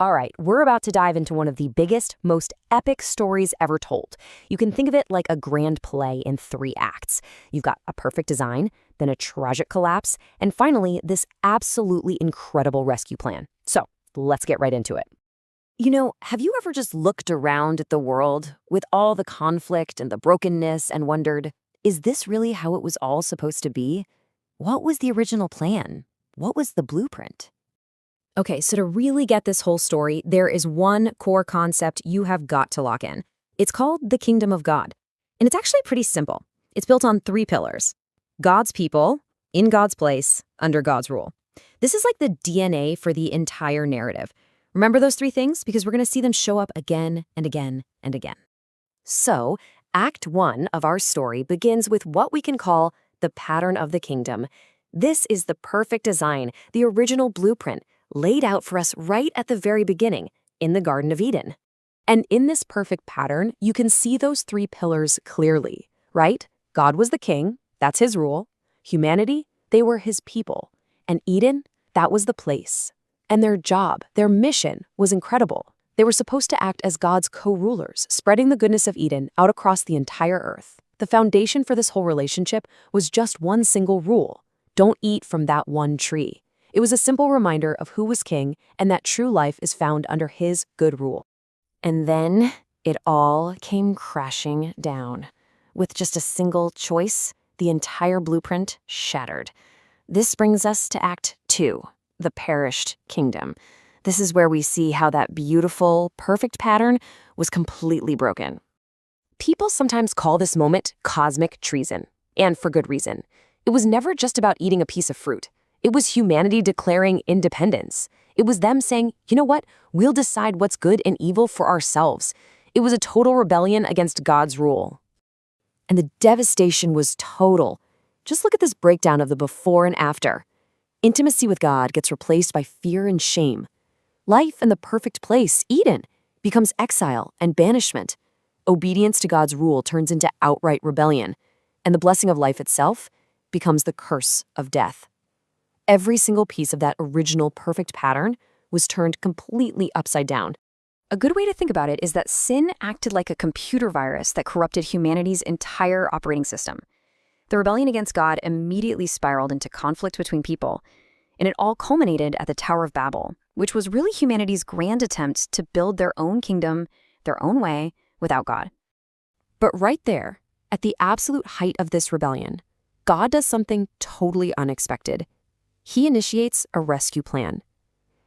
All right, we're about to dive into one of the biggest, most epic stories ever told. You can think of it like a grand play in 3 acts. You've got a perfect design, then a tragic collapse, and finally, this absolutely incredible rescue plan. So, let's get right into it. Have you ever just looked around at the world with all the conflict and the brokenness and wondered, is this really how it was all supposed to be? What was the original plan? What was the blueprint? Okay, so to really get this whole story, there is one core concept you have got to lock in. It's called the Kingdom of God. And it's actually pretty simple. It's built on 3 pillars. God's people, in God's place, under God's rule. This is like the DNA for the entire narrative. Remember those 3 things? Because we're going to see them show up again and again and again. So, Act 1 of our story begins with what we can call the pattern of the kingdom. This is the perfect design, the original blueprint, laid out for us right at the very beginning, in the Garden of Eden. And in this perfect pattern, you can see those 3 pillars clearly, right? God was the king, that's his rule. Humanity, they were his people. And Eden, that was the place. And their job, their mission, was incredible. They were supposed to act as God's co-rulers, spreading the goodness of Eden out across the entire earth. The foundation for this whole relationship was just one single rule: don't eat from that one tree. It was a simple reminder of who was king and that true life is found under his good rule. And then it all came crashing down. With just a single choice, the entire blueprint shattered. This brings us to Act 2, the perished kingdom. This is where we see how that beautiful, perfect pattern was completely broken. People sometimes call this moment cosmic treason, and for good reason. It was never just about eating a piece of fruit. It was humanity declaring independence. It was them saying, you know what, we'll decide what's good and evil for ourselves. It was a total rebellion against God's rule. And the devastation was total. Just look at this breakdown of the before and after. Intimacy with God gets replaced by fear and shame. Life in the perfect place, Eden, becomes exile and banishment. Obedience to God's rule turns into outright rebellion. And the blessing of life itself becomes the curse of death. Every single piece of that original perfect pattern was turned completely upside down. A good way to think about it is that sin acted like a computer virus that corrupted humanity's entire operating system. The rebellion against God immediately spiraled into conflict between people, and it all culminated at the Tower of Babel, which was really humanity's grand attempt to build their own kingdom, their own way, without God. But right there, at the absolute height of this rebellion, God does something totally unexpected. He initiates a rescue plan.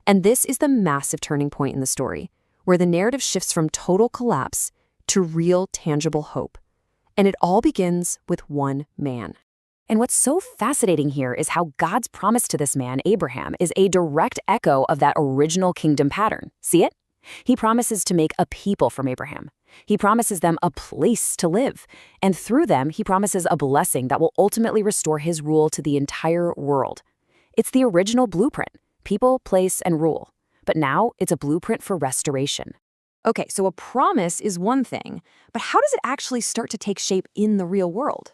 And this is the massive turning point in the story, where the narrative shifts from total collapse to real, tangible hope. And it all begins with one man. And what's so fascinating here is how God's promise to this man, Abraham, is a direct echo of that original kingdom pattern. See it? He promises to make a people from Abraham. He promises them a place to live. And through them, he promises a blessing that will ultimately restore his rule to the entire world. It's the original blueprint: people, place, and rule. But now it's a blueprint for restoration. Okay, so a promise is one thing, but how does it actually start to take shape in the real world?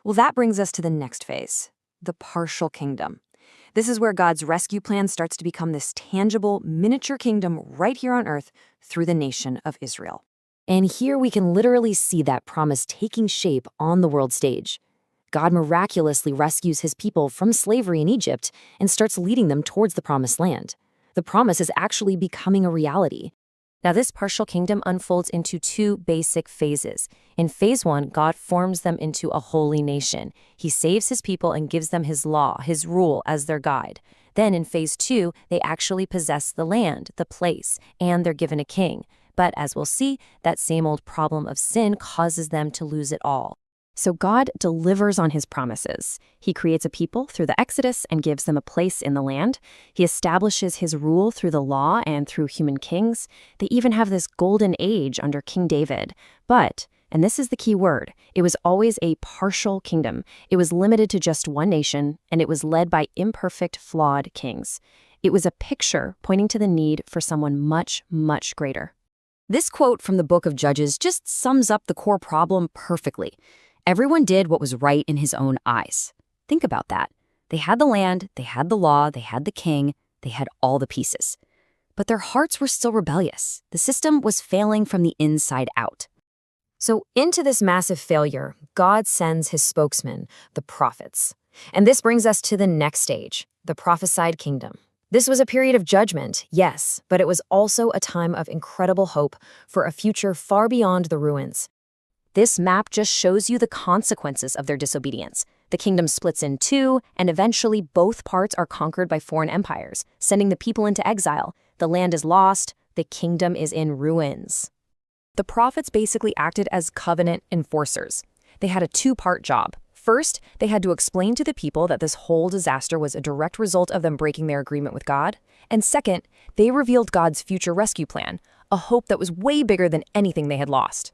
Well, that brings us to the next phase, the partial kingdom. This is where God's rescue plan starts to become this tangible, miniature kingdom right here on earth through the nation of Israel. And here we can literally see that promise taking shape on the world stage. God miraculously rescues his people from slavery in Egypt and starts leading them towards the promised land. The promise is actually becoming a reality. Now, this partial kingdom unfolds into 2 basic phases. In phase 1, God forms them into a holy nation. He saves his people and gives them his law, his rule as their guide. Then in phase 2, they actually possess the land, the place, and they're given a king. But as we'll see, that same old problem of sin causes them to lose it all. So God delivers on his promises. He creates a people through the Exodus and gives them a place in the land. He establishes his rule through the law and through human kings. They even have this golden age under King David. But, and this is the key word, it was always a partial kingdom. It was limited to just one nation, and it was led by imperfect, flawed kings. It was a picture pointing to the need for someone much, much greater. This quote from the book of Judges just sums up the core problem perfectly. Everyone did what was right in his own eyes. Think about that. They had the land, they had the law, they had the king, they had all the pieces. but their hearts were still rebellious. The system was failing from the inside out. So into this massive failure, God sends his spokesman, the prophets. And this brings us to the next stage, the Prophesied Kingdom. This was a period of judgment, yes, but it was also a time of incredible hope for a future far beyond the ruins. This map just shows you the consequences of their disobedience. The kingdom splits in two, and eventually both parts are conquered by foreign empires, sending the people into exile. The land is lost, the kingdom is in ruins. The prophets basically acted as covenant enforcers. They had a two-part job. First, they had to explain to the people that this whole disaster was a direct result of them breaking their agreement with God. And second, they revealed God's future rescue plan, a hope that was way bigger than anything they had lost.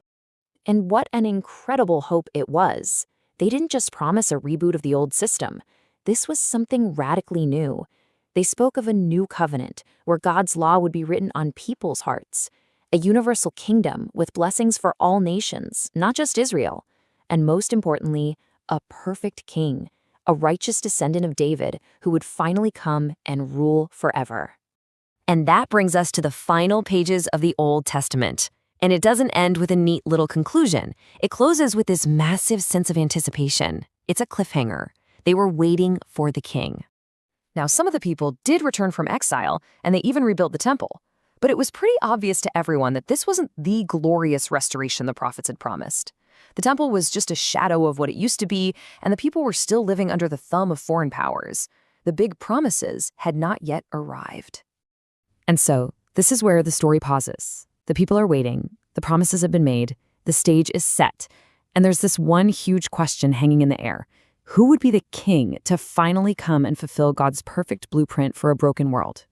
And what an incredible hope it was. They didn't just promise a reboot of the old system. This was something radically new. They spoke of a new covenant, where God's law would be written on people's hearts. A universal kingdom with blessings for all nations, not just Israel. And most importantly, a perfect king, a righteous descendant of David who would finally come and rule forever. And that brings us to the final pages of the Old Testament. And it doesn't end with a neat little conclusion. It closes with this massive sense of anticipation. It's a cliffhanger. They were waiting for the king. Now, some of the people did return from exile, and they even rebuilt the temple. But it was pretty obvious to everyone that this wasn't the glorious restoration the prophets had promised. The temple was just a shadow of what it used to be, and the people were still living under the thumb of foreign powers. The big promises had not yet arrived. And so, this is where the story pauses. The people are waiting, the promises have been made, the stage is set, and there's this one huge question hanging in the air. Who would be the king to finally come and fulfill God's perfect blueprint for a broken world?